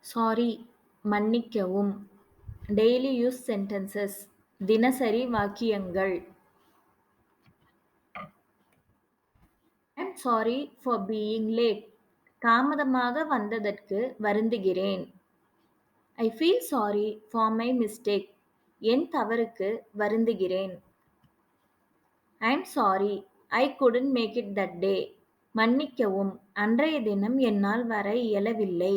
Sorry, மன்னிக்கவும். Daily use sentences. தினசரி வாக்கியங்கள். I'm sorry for being late. தாமதமாக வந்ததற்கு வருந்துகிறேன். I feel sorry for my mistake. என் தவறுக்கு வருந்துகிறேன். I'm sorry I couldn't make it that day. மன்னிக்கவும், அன்றைய தினம் என்னால் வர இயலவில்லை.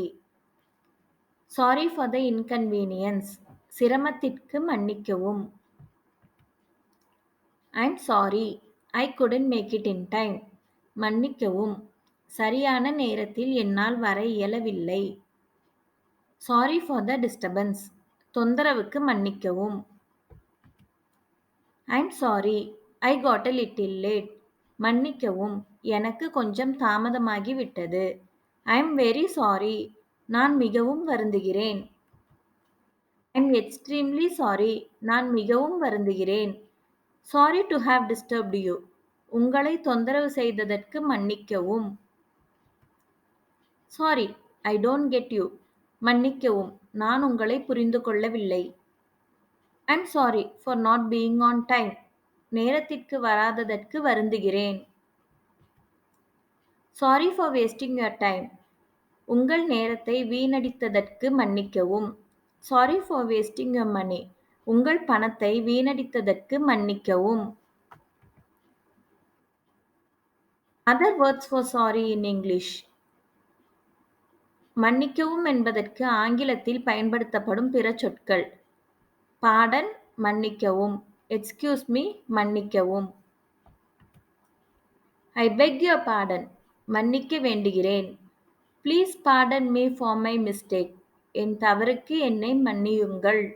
Sorry for the inconvenience. சிரமத்திற்கு மன்னிக்கவும். I'm sorry I couldn't make it in time. மன்னிக்கவும், சரியான நேரத்தில் என்னால் வர இயலவில்லை. Sorry for the disturbance. தொந்தரவுக்கு மன்னிக்கவும். I'm sorry I got a little late. மன்னிக்கவும், எனக்கு கொஞ்சம் தாமதமாகிவிட்டது. I'm very sorry. நான் மிகவும் வருந்துகிறேன். I'm extremely sorry. நான் மிகவும் வருந்துகிறேன். Sorry to have disturbed you. உங்களை தொந்தரவு செய்ததற்கு மன்னிக்கவும். Sorry I don't get you. மன்னிக்கவும், நான் உங்களை புரிந்து கொள்ளவில்லை. I'm sorry for not being on time. நேரத்திற்கு வராததற்கு வருந்துகிறேன். Sorry for wasting your time. உங்கள் நேரத்தை வீணடித்ததற்கு மன்னிக்கவும். Sorry for wasting your money. உங்கள் பணத்தை வீணடித்ததற்கு மன்னிக்கவும். Other words for sorry in English. மன்னிக்கவும் என்பதற்கு ஆங்கிலத்தில் பயன்படுத்தப்படும் பிற சொற்கள். பார்டன் மன்னிக்கவும். எக்ஸ்கியூஸ் மீ மன்னிக்கவும். I beg your pardon. மன்னிக்க வேண்டுகிறேன். Please pardon me for my mistake. என் தவறுக்கு என்னை மன்னியுங்கள்.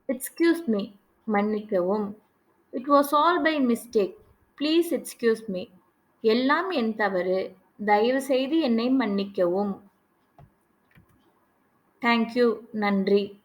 எக்ஸ்கியூஸ் மீ மன்னிக்கவும். It was all by mistake. Please excuse me. எல்லாம் என் தவறு. தயவுசெய்து என்னை மன்னிக்கவும். தேங்க்யூ. நன்றி.